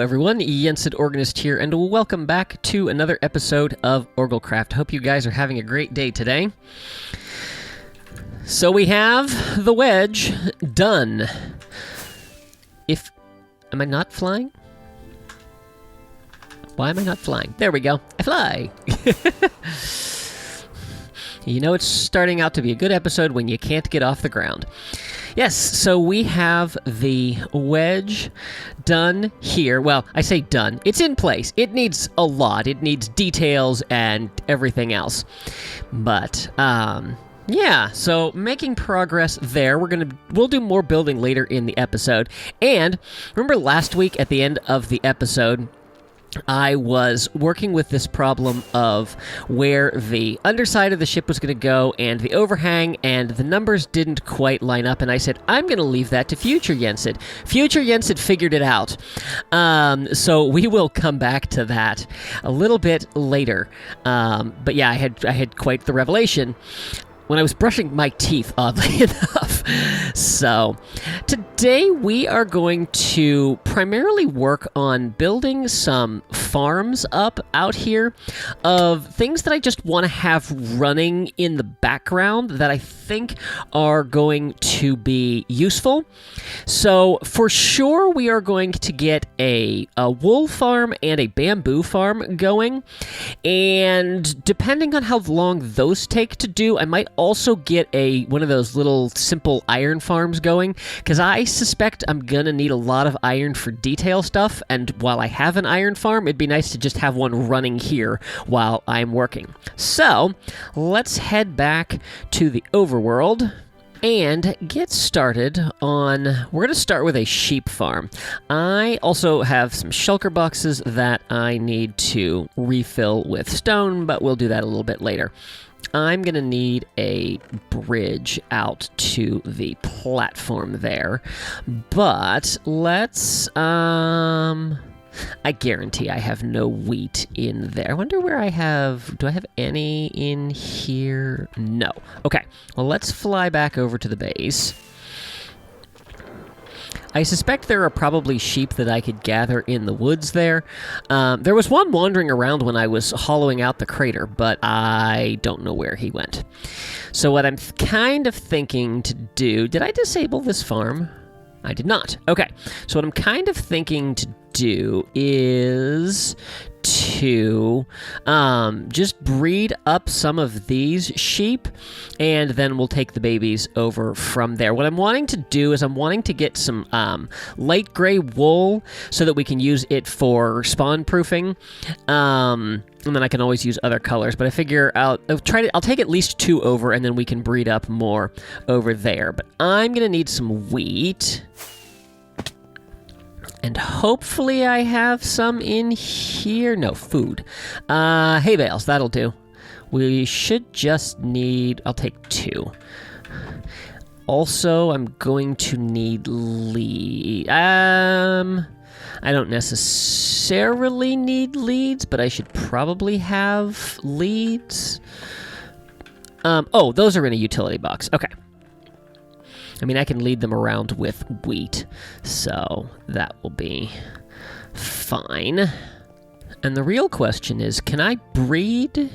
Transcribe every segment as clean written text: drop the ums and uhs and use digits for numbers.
everyone, Yensid Organist here, and welcome back to another episode of OrgelCraft. Hope you guys are having a great day today. So we have the wedge done. Am I not flying? Why am I not flying? There we go. I fly! You know it's starting out to be a good episode when you can't get off the ground. Yes, so we have the wedge done here. Well, I say done. It's in place. It needs a lot. It needs details and everything else. But, yeah, so making progress there. We'll do more building later in the episode. And remember last week at the end of the episode, I was working with this problem of where the underside of the ship was going to go and the overhang, and the numbers didn't quite line up, and I said, I'm going to leave that to future Yensid. Future Yensid figured it out. So we will come back to that a little bit later. But yeah, I had quite the revelation when I was brushing my teeth, oddly enough. So, today we are going to primarily work on building some farms up out here of things that I just want to have running in the background that I think are going to be useful. So, for sure, we are going to get a wool farm and a bamboo farm going. And depending on how long those take to do, I might also get one of those little simple iron farms going, because I suspect I'm gonna need a lot of iron for detail stuff, and while I have an iron farm, it'd be nice to just have one running here while I'm working. So, let's head back to the overworld and get started on... We're going to start with a sheep farm. I also have some shulker boxes that I need to refill with stone, but we'll do that a little bit later. I'm going to need a bridge out to the platform there, but let's... I guarantee I have no wheat in there. I wonder where I have... Do I have any in here? No. Okay, well, let's fly back over to the base. I suspect there are probably sheep that I could gather in the woods there. There was one wandering around when I was hollowing out the crater, but I don't know where he went. So what I'm kind of thinking to do... Did I disable this farm? I did not. Okay, so what I'm kind of thinking to do is to just breed up some of these sheep, and then we'll take the babies over from there. What I'm wanting to do is I'm wanting to get some light gray wool so that we can use it for spawn proofing, and then I can always use other colors, but I figure I'll take at least 2 over, and then we can breed up more over there. But I'm gonna need some wheat. And hopefully I have some in here. No, food. Hay bales, that'll do. We should just need... I'll take 2. Also, I'm going to need lead. I don't necessarily need leads, but I should probably have leads. Oh, those are in a utility box. Okay. I mean, I can lead them around with wheat, so that will be fine. And the real question is, can I breed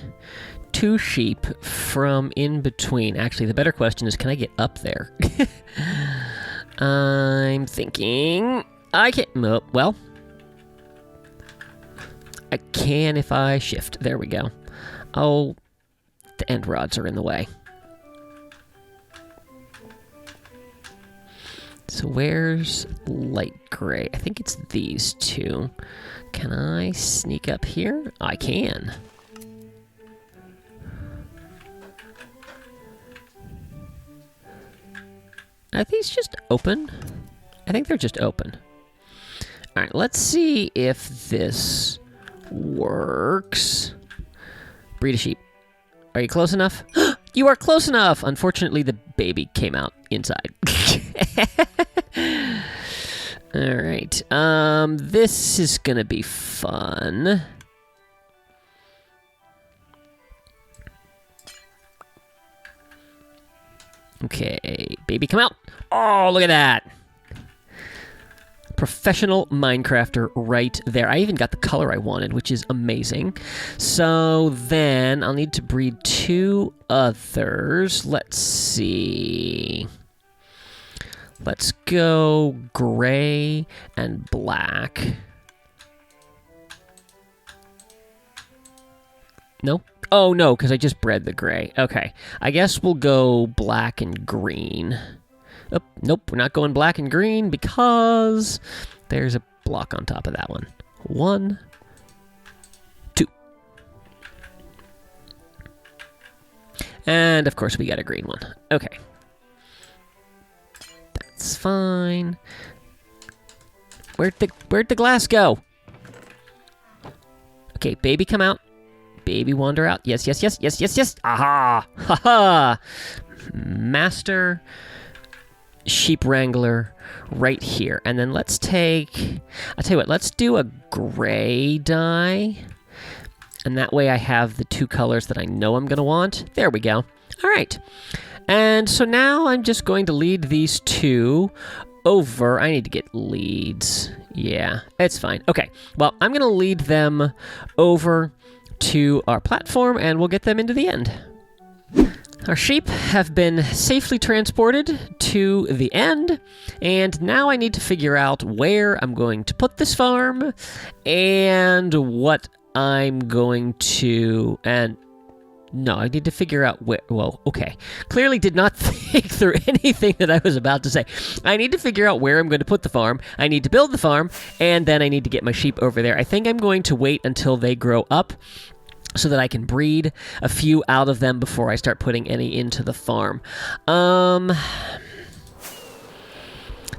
2 sheep from in between? Actually, the better question is, can I get up there? I'm thinking I can... Well, I can if I shift. There we go. Oh, the end rods are in the way. So where's light gray? I think it's these 2. Can I sneak up here? I can. Are these just open? I think they're just open. All right, let's see if this works. Breed a sheep. Are you close enough? You are close enough! Unfortunately, the baby came out inside. Alright, this is gonna be fun. Okay, baby, come out! Oh, look at that! professional Minecrafter right there. I even got the color I wanted, which is amazing. So then I'll need to breed 2 others. Let's see. Let's go gray and black. No? Oh, no, because I just bred the gray. Okay. I guess we'll go black and green. Oh, nope, we're not going black and green because there's a block on top of that one. 1, 2. And, of course, we got a green one. Okay. That's fine. Where'd the glass go? Okay, baby, come out. Baby, wander out. Yes, yes, yes, yes, yes, yes. Aha! Ha ha! Master sheep wrangler right here. And then let's take... I'll tell you what, let's do a gray dye. And that way I have the 2 colors that I know I'm going to want. There we go. All right. And so now I'm just going to lead these 2 over. I need to get leads. Yeah, it's fine. Okay, well, I'm going to lead them over to our platform, and we'll get them into the end. Our sheep have been safely transported to the end, and now I need to figure out where I'm going to put this farm, and what I'm going to... and no, I need to figure out where... Well, okay. Clearly did not think through anything that I was about to say. I need to figure out where I'm going to put the farm. I need to build the farm, and then I need to get my sheep over there. I think I'm going to wait until they grow up so that I can breed a few out of them before I start putting any into the farm.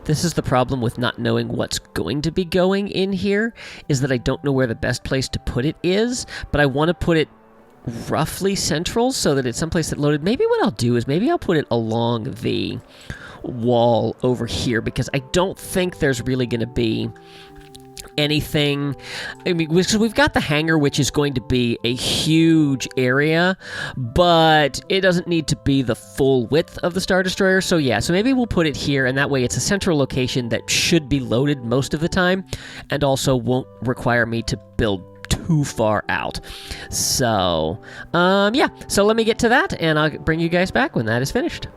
This is the problem with not knowing what's going to be going in here, is that I don't know where the best place to put it is, but I want to put it roughly central so that it's someplace that loaded. Maybe what I'll do is maybe I'll put it along the wall over here, because I don't think there's really going to be anything. I mean, because we've got the hangar, which is going to be a huge area, but it doesn't need to be the full width of the Star Destroyer. So yeah, so maybe we'll put it here, and that way it's a central location that should be loaded most of the time, and also won't require me to build too far out. So, yeah. So let me get to that, and I'll bring you guys back when that is finished.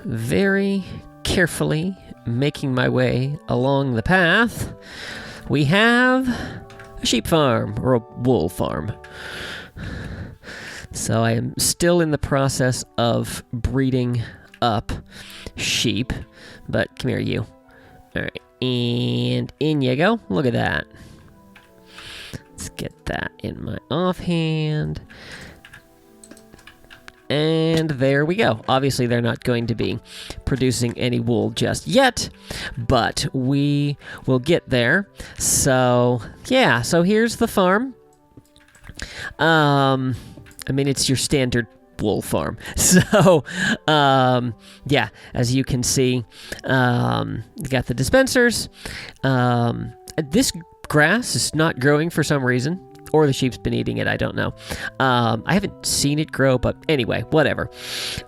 Very carefully making my way along the path, we have a sheep farm, or a wool farm. So I am still in the process of breeding up sheep, but come here, you. All right, and in you go. Look at that. Let's get that in my offhand. And there we go. Obviously, they're not going to be producing any wool just yet, but we will get there. So, yeah, so here's the farm. I mean, it's your standard wool farm. So, yeah, as you can see, you got the dispensers. This grass is not growing for some reason, or the sheep's been eating it, I don't know. I haven't seen it grow, but anyway, whatever.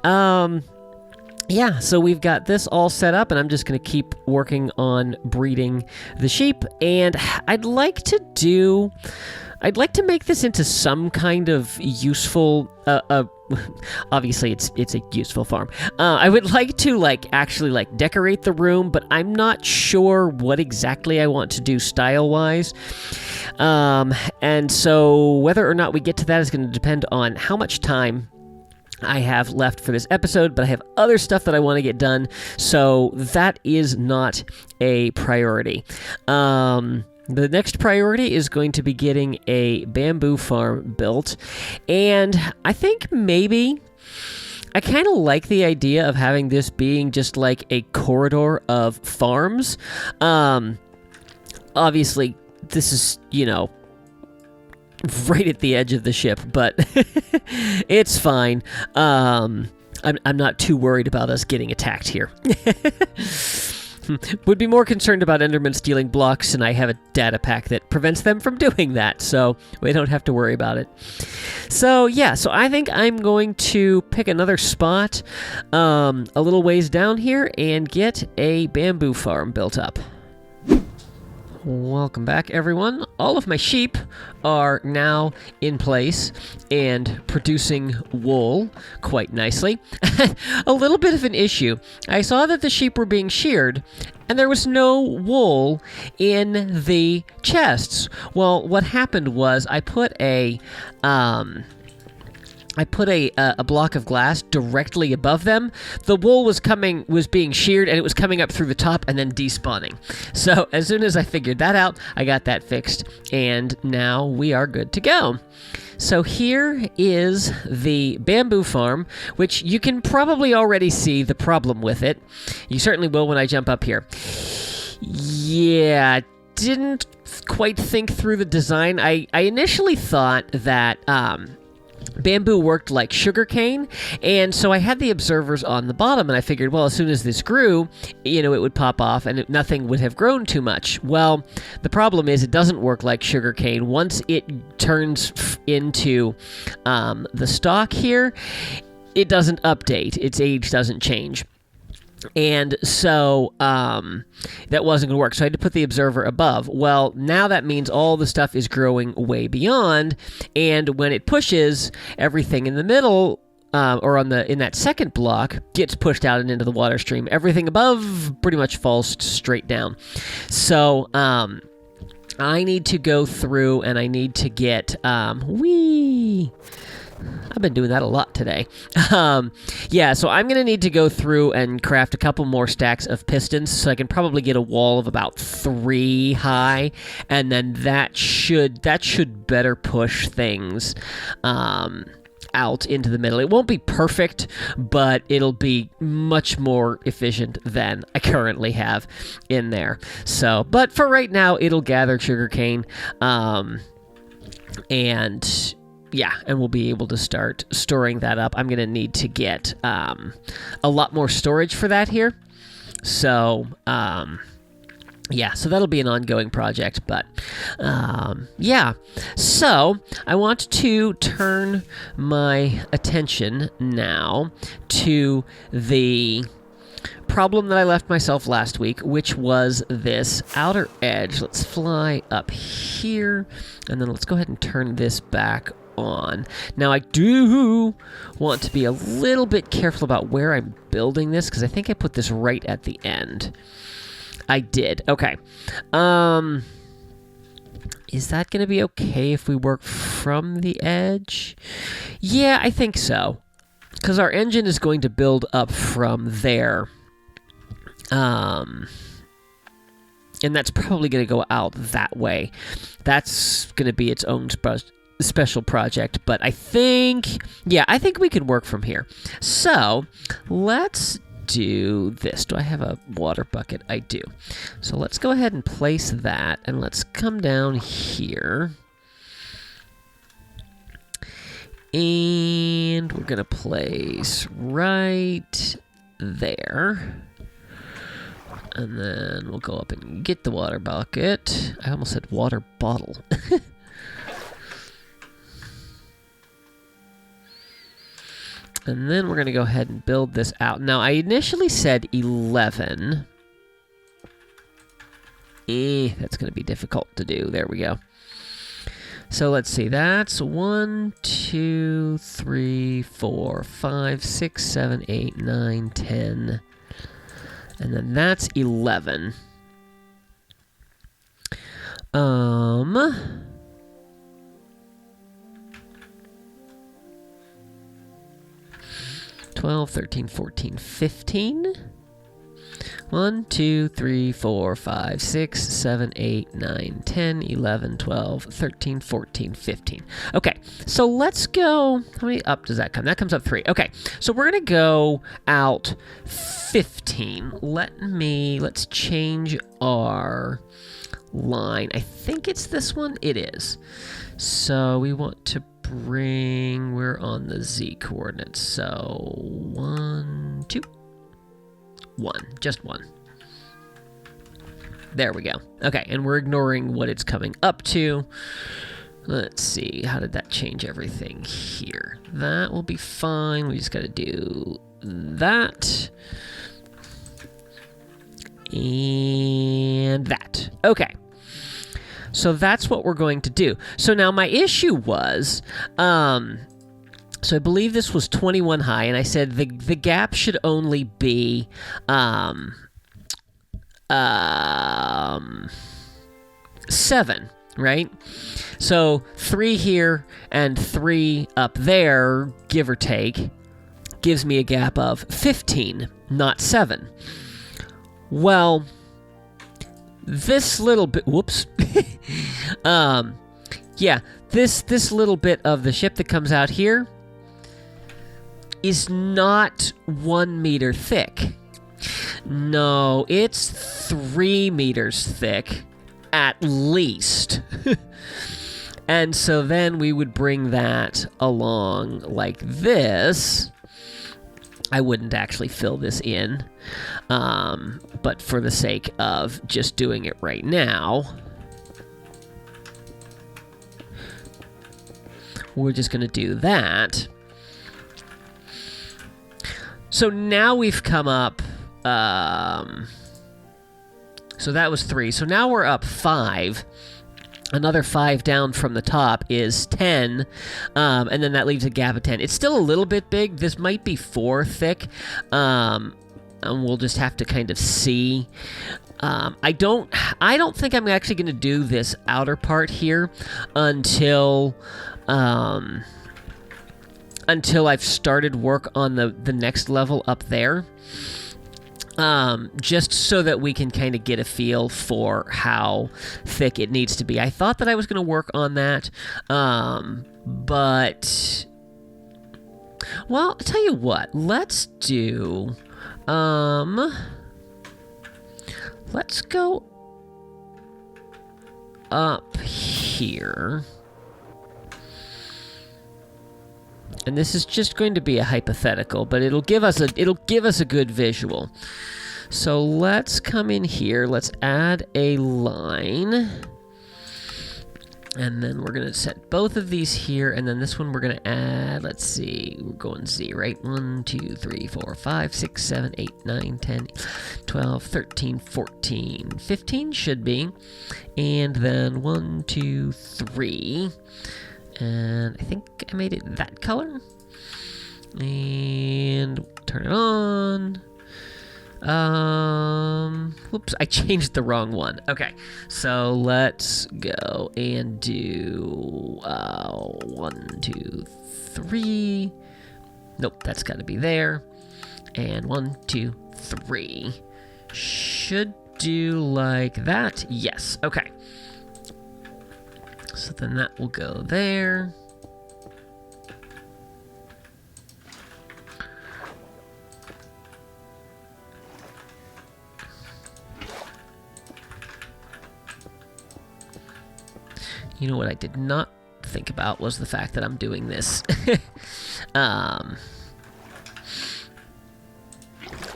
Yeah, so we've got this all set up, and I'm just going to keep working on breeding the sheep, and I'd like to make this into some kind of useful, obviously it's a useful farm. I would like to actually decorate the room, but I'm not sure what exactly I want to do style-wise. And so whether or not we get to that is going to depend on how much time I have left for this episode, but I have other stuff that I want to get done, so that is not a priority. The next priority is going to be getting a bamboo farm built, and I think maybe I kind of like the idea of having this being just like a corridor of farms. Obviously, this is, right at the edge of the ship, but it's fine. I'm not too worried about us getting attacked here. Would be more concerned about Endermen stealing blocks, and I have a data pack that prevents them from doing that, so we don't have to worry about it. So, yeah, so I think I'm going to pick another spot a little ways down here and get a bamboo farm built up. Welcome back, everyone. All of my sheep are now in place and producing wool quite nicely. A little bit of an issue. I saw that the sheep were being sheared, and there was no wool in the chests. Well, what happened was I put a block of glass directly above them. The wool was being sheared, and it was coming up through the top and then despawning. So as soon as I figured that out, I got that fixed, and now we are good to go. So here is the bamboo farm, which you can probably already see the problem with it. You certainly will when I jump up here. Yeah, didn't quite think through the design. I initially thought that bamboo worked like sugarcane, and so I had the observers on the bottom, and I figured, well, as soon as this grew, it would pop off, and nothing would have grown too much. Well, the problem is it doesn't work like sugarcane. Once it turns into the stalk here, it doesn't update. Its age doesn't change. And so that wasn't going to work. So I had to put the observer above. Well, now that means all the stuff is growing way beyond. And when it pushes, everything in the middle or in that second block gets pushed out and into the water stream. Everything above pretty much falls straight down. So I need to go through and I need to get I've been doing that a lot today. Yeah, so I'm going to need to go through and craft a couple more stacks of pistons, so I can probably get a wall of about 3 high, and then that should better push things out into the middle. It won't be perfect, but it'll be much more efficient than I currently have in there. So, but for right now, it'll gather sugarcane, and yeah, and we'll be able to start storing that up. I'm going to need to get a lot more storage for that here. So, yeah, so that'll be an ongoing project. But, yeah, so I want to turn my attention now to the problem that I left myself last week, which was this outer edge. Let's fly up here, and then let's go ahead and turn this back on. Now, I do want to be a little bit careful about where I'm building this, because I think I put this right at the end. I did. Okay. Is that going to be okay if we work from the edge? Yeah, I think so, because our engine is going to build up from there. And that's probably going to go out that way. That's going to be its own special project, but I think we could work from here. So let's do this. Do I have a water bucket? I do. So let's go ahead and place that, and let's come down here, and we're gonna place right there. And then we'll go up and get the water bucket. I almost said water bottle. And then we're going to go ahead and build this out. Now, I initially said 11. That's going to be difficult to do. There we go. So let's see. That's 1, 2, 3, 4, 5, 6, 7, 8, 9, 10. And then that's 11. 12, 13, 14, 15. 1, 2, 3, 4, 5, 6, 7, 8, 9, 10, 11, 12, 13, 14, 15. Okay, so let's go. How many up does that come? That comes up 3. Okay, so we're going to go out 15. Let's change our line. I think it's this one. It is. So we want to we're on the Z coordinates. So 1, 2, 1, just 1. There we go. Okay, and we're ignoring what it's coming up to. Let's see, how did that change everything here? That will be fine. We just got to do that. And that. Okay. So that's what we're going to do. So now my issue was, so I believe this was 21 high, and I said the gap should only be 7, right? So 3 here and 3 up there, give or take, gives me a gap of 15, not 7. Well, this little bit, whoops, yeah, this little bit of the ship that comes out here is not 1 meter thick. No, it's 3 meters thick, at least. And so then we would bring that along like this. I wouldn't actually fill this in, but for the sake of just doing it right now, we're just going to do that. So now we've come up, so that was 3. So now we're up 5. Another 5 down from the top is 10, and then that leaves a gap of 10. It's still a little bit big. This might be 4 thick, and we'll just have to kind of see. I don't think I'm actually going to do this outer part here until I've started work on the next level up there. Just so that we can kind of get a feel for how thick it needs to be. I thought that I was going to work on that, but, well, I'll tell you what, let's do, let's go up here. And this is just going to be a hypothetical, but it'll give us a good visual. So let's come in here. Let's add a line. And then we're going to set both of these here, and then this one we're going to add, let's see, we're going Z, right? 1, 2, 3, 4, 5, 6, 7, 8, 9, 10, 12, 13, 14, 15 should be. And then 1, 2, 3. And I think I made it that color. And turn it on. Whoops, I changed the wrong one. Okay, so let's go and do 1, 2, 3. Nope, that's got to be there. And 1, 2, 3. Should do like that. Yes, okay. So then that will go there. You know what I did not think about was the fact that I'm doing this.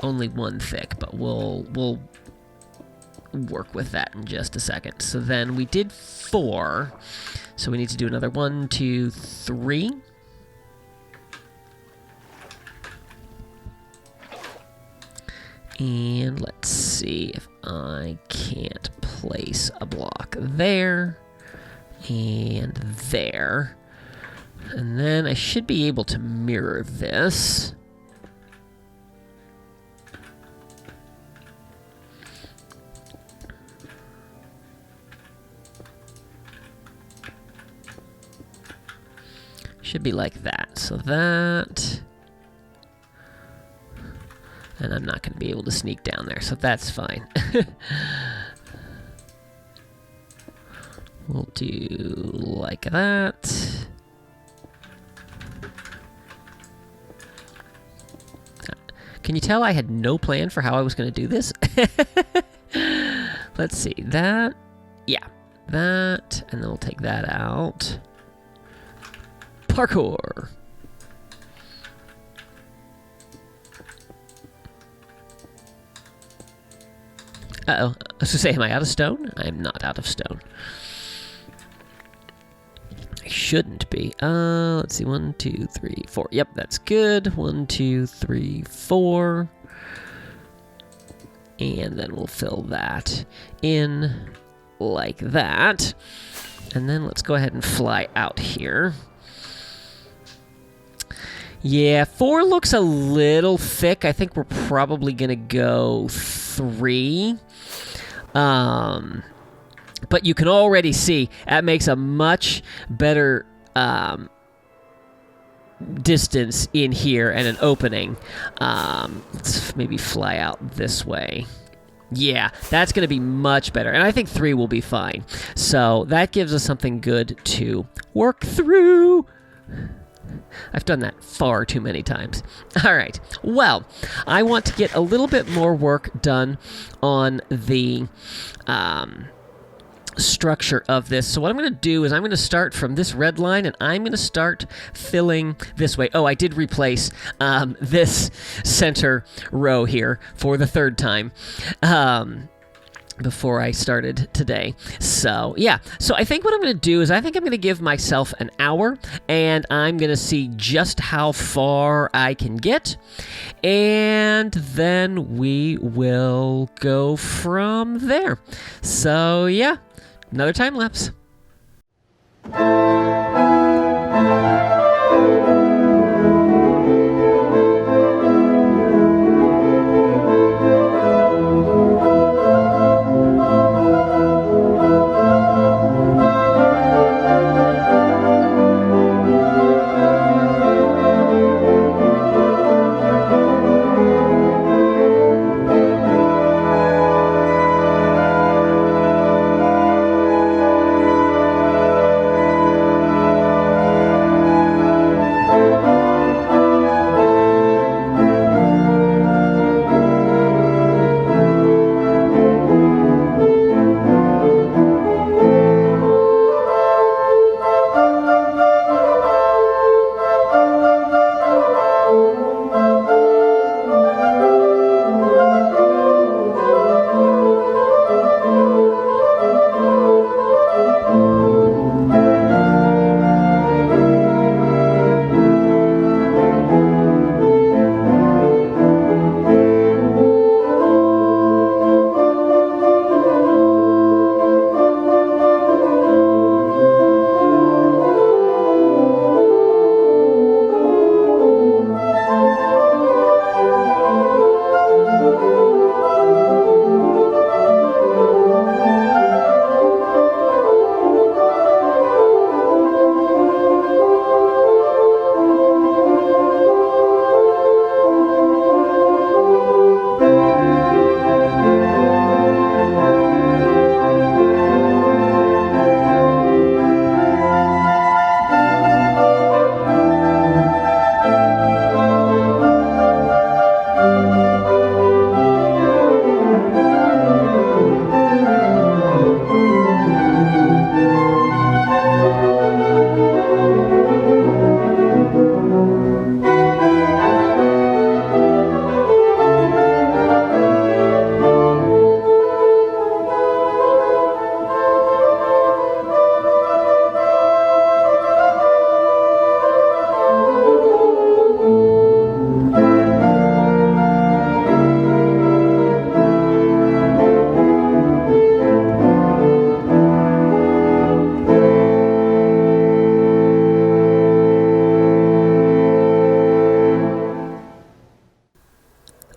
Only 1 thick, but we'll work with that in just a second. So then we did 4. So we need to do another 1, 2, 3. And let's see if I can't place a block there and there. And then I should be able to mirror this. Should be like that. So that. And I'm not going to be able to sneak down there, so that's fine. We'll do like that. Can you tell I had no plan for how I was going to do this? Let's see. That. Yeah. That. And then we'll take that out. Parkour. Uh-oh. I was going to say, am I out of stone? I'm not out of stone. I shouldn't be. Let's see. 1, 2, 3, 4. Yep, that's good. 1, 2, 3, 4. And then we'll fill that in. like that. And then let's go ahead and fly out here. Yeah, 4 looks a little thick. I think we're probably going to go 3. But you can already see that makes a much better distance in here and an opening. Let's maybe fly out this way. Yeah, that's going to be much better. And I think 3 will be fine. So that gives us something good to work through. I've done that far too many times. All right. Well, I want to get a little bit more work done on the structure of this. So what I'm going to do is I'm going to start from this red line, and I'm going to start filling this way. Oh, I did replace this center row here for the 3rd time. Before I started today. So, yeah. So I think what I'm going to do is I think I'm going to give myself an hour, and I'm going to see just how far I can get, and then we will go from there. So, yeah. Another time lapse.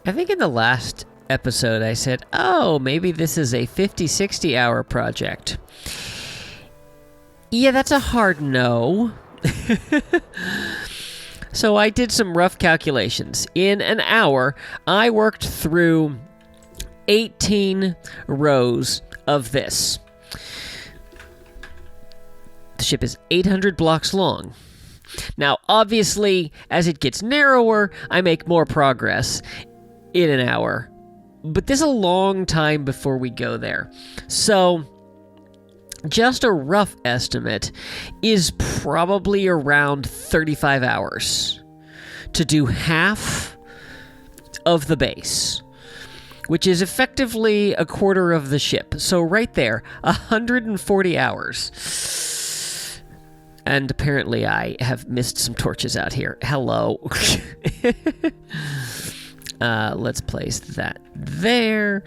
I think in the last episode I said, oh, maybe this is a 50, 60 hour project. Yeah, that's a hard no. So I did some rough calculations. In an hour, I worked through 18 rows of this. The ship is 800 blocks long. Now, obviously, as it gets narrower, I make more progress in an hour. But there's a long time before we go there. So, just a rough estimate is probably around 35 hours to do half of the base, which is effectively a quarter of the ship. So right there, 140 hours. And apparently I have missed some torches out here. Hello. Let's place that there.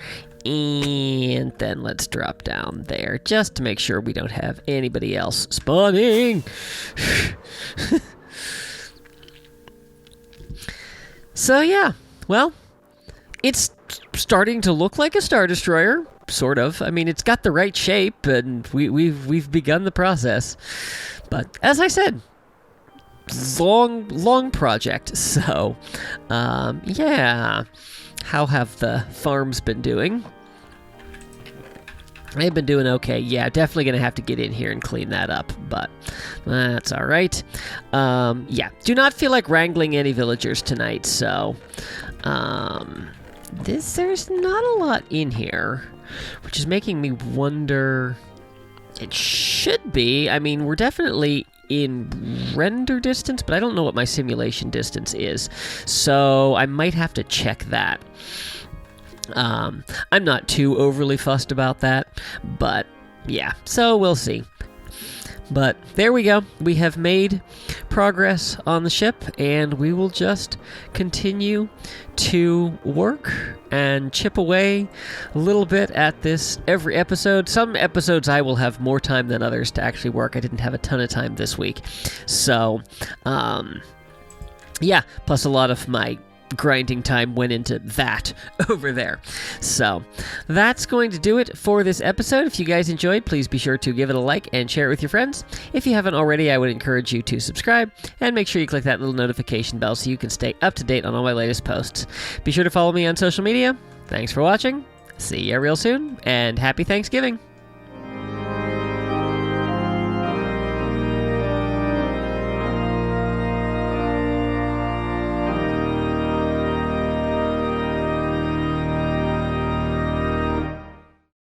And then let's drop down there just to make sure we don't have anybody else spawning. So yeah, well, it's starting to look like a Star Destroyer, sort of. I mean, it's got the right shape, and we've begun the process. But as I said, long project. So, yeah. How have the farms been doing? They've been doing okay. Yeah, definitely going to have to get in here and clean that up, but that's all right. Yeah, do not feel like wrangling any villagers tonight, so there's not a lot in here, which is making me wonder. It should be. I mean, we're definitely in render distance, but I don't know what my simulation distance is, so I might have to check that. I'm not too overly fussed about that, but yeah, so we'll see. But there we go. We have made progress on the ship, and we will just continue to work and chip away a little bit at this every episode. Some episodes I will have more time than others to actually work. I didn't have a ton of time this week. So, yeah, plus a lot of my grinding time went into that over there. So that's going to do it for this episode. If you guys enjoyed, please be sure to give it a like and share it with your friends. If you haven't already, I would encourage you to subscribe and make sure you click that little notification bell so you can stay up to date on all my latest posts. Be sure to follow me on social media. Thanks for watching. See you real soon, and happy Thanksgiving.